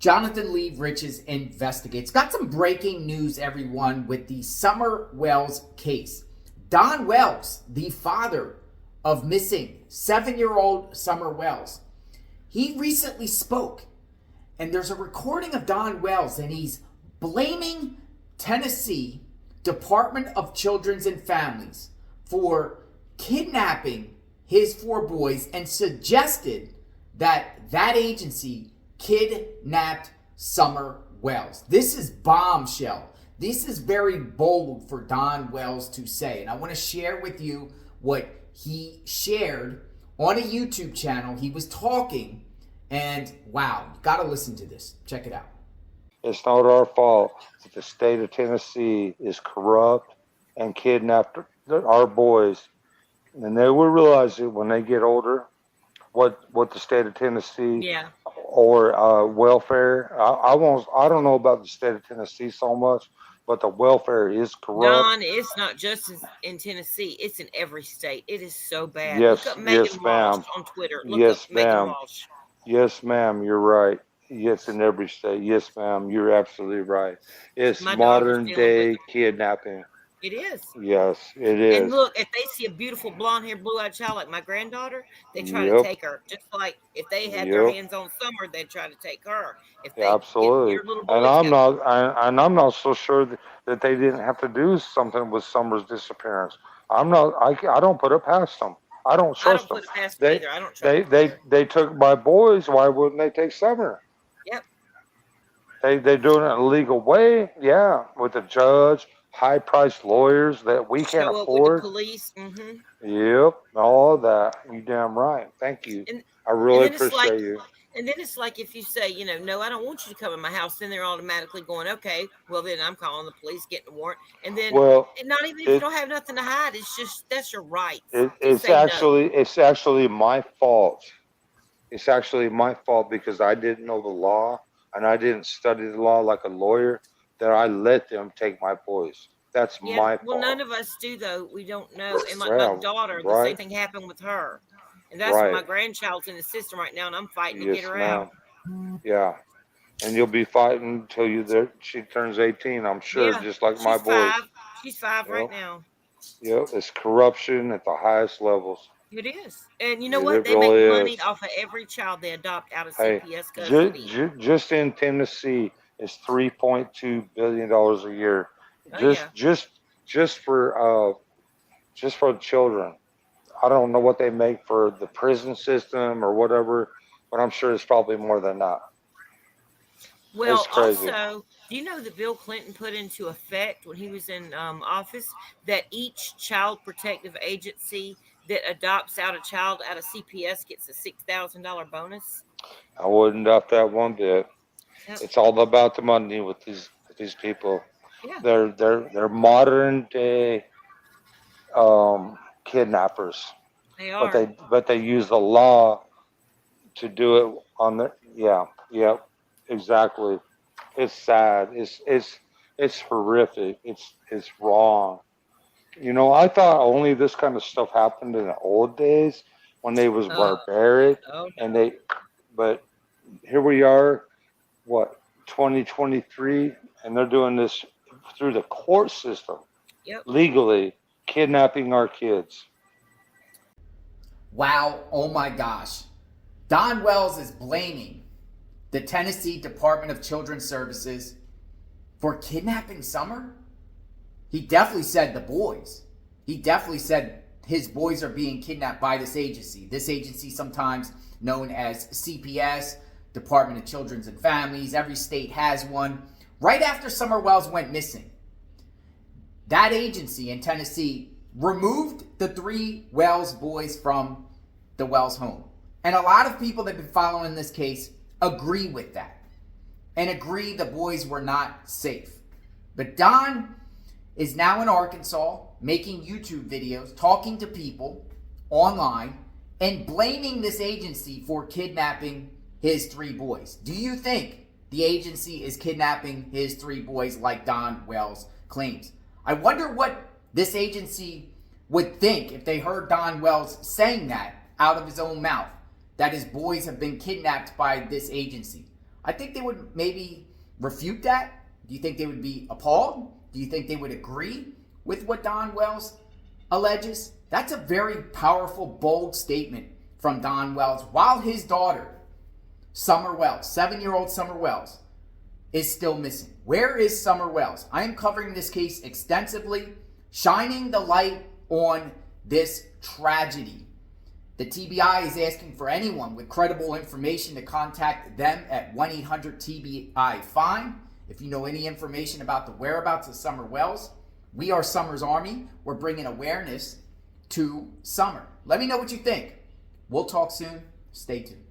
Jonathan Lee Riches investigates. Got some breaking news, everyone, with the Summer Wells case. Don Wells, the father of missing 7-year-old Summer Wells, he recently spoke, and there's a recording of Don Wells, and he's blaming Tennessee Department of Children and Families for kidnapping his 4 boys and suggested that that agency kidnapped Summer Wells. This is bombshell. This is very bold for Don Wells to say. And I want to share with you what he shared on a YouTube channel. He was talking, and wow, you got to listen to this. Check it out. It's not our fault that the state of Tennessee is corrupt and kidnapped our boys. And they will realize it when they get older, what the state of Tennessee or welfare. I don't know about the state of Tennessee so much, but the welfare is corrupt. Don, it's not just in Tennessee; it's in every state. It is so bad. Yes, Look up Megan Walsh on Twitter. Look up Megan Walsh. Yes, ma'am. You're right. Yes, in every state. Yes, ma'am. You're absolutely right. It's modern day kidnapping. It is. Yes, it is. And look, if they see a beautiful blonde-haired, blue-eyed child like my granddaughter, they try to take her. Just like if they had their hands on Summer, they'd try to take her. If they, absolutely. And I'm not so sure that they didn't have to do something with Summer's disappearance. I don't put it past them. I don't trust them. I don't put it past them either. I don't trust them. They took my boys. Why wouldn't they take Summer? Yep. They're doing it in a legal way. Yeah, with the judge. High-priced lawyers that we can't afford. With the police. Mm-hmm. Yep, all of that. You damn right. Thank you. I really appreciate you. And then it's like if you say, no, I don't want you to come in my house, then they're automatically going, okay, well, then I'm calling the police, getting a warrant. And then not even if you don't have nothing to hide, it's just that's your right. It's actually my fault. It's actually my fault because I didn't know the law and I didn't study the law like a lawyer. That I let them take my boys. That's my fault. Well, none of us do, though. We don't know. And like my daughter, the same thing happened with her. And that's why my grandchild's in the system right now, and I'm fighting to get her out. Yeah. And you'll be fighting until she turns 18, I'm sure, just like my boys. She's 5 right now. Yep, it's corruption at the highest levels. It is. And you know what? They make money off of every child they adopt out of CPS custody. Just in Tennessee, it's $3.2 billion a year, just for the children. I don't know what they make for the prison system or whatever, but I'm sure it's probably more than that. Well, also, do you know that Bill Clinton put into effect when he was in office that each child protective agency that adopts out a child out of CPS gets a $6,000 bonus? I wouldn't doubt that one bit. Yep. It's all about the money with these people. Yeah. They're modern day kidnappers. They are. But they use the law to do it on their exactly. It's sad. It's horrific. It's wrong. I thought only this kind of stuff happened in the old days when they was barbaric but here we are. 2023, and they're doing this through the court system, legally kidnapping our kids. Wow, oh my gosh. Don Wells is blaming the Tennessee Department of Children's Services for kidnapping Summer? He definitely said the boys. He definitely said his boys are being kidnapped by this agency. This agency, sometimes known as CPS, Department of Children and Families. Every state has one. Right after Summer Wells went missing, that agency in Tennessee removed the 3 Wells boys from the Wells home. And a lot of people that have been following this case agree with that and agree the boys were not safe. But Don is now in Arkansas making YouTube videos, talking to people online, and blaming this agency for kidnapping his 3 boys. Do you think the agency is kidnapping his 3 boys like Don Wells claims? I wonder what this agency would think if they heard Don Wells saying that out of his own mouth, that his boys have been kidnapped by this agency. I think they would maybe refute that. Do you think they would be appalled? Do you think they would agree with what Don Wells alleges? That's a very powerful, bold statement from Don Wells while his daughter, Summer Wells, 7-year-old Summer Wells, is still missing. Where is Summer Wells? I am covering this case extensively, shining the light on this tragedy. The TBI is asking for anyone with credible information to contact them at 1-800-TBI-FIND. If you know any information about the whereabouts of Summer Wells, we are Summer's Army. We're bringing awareness to Summer. Let me know what you think. We'll talk soon. Stay tuned.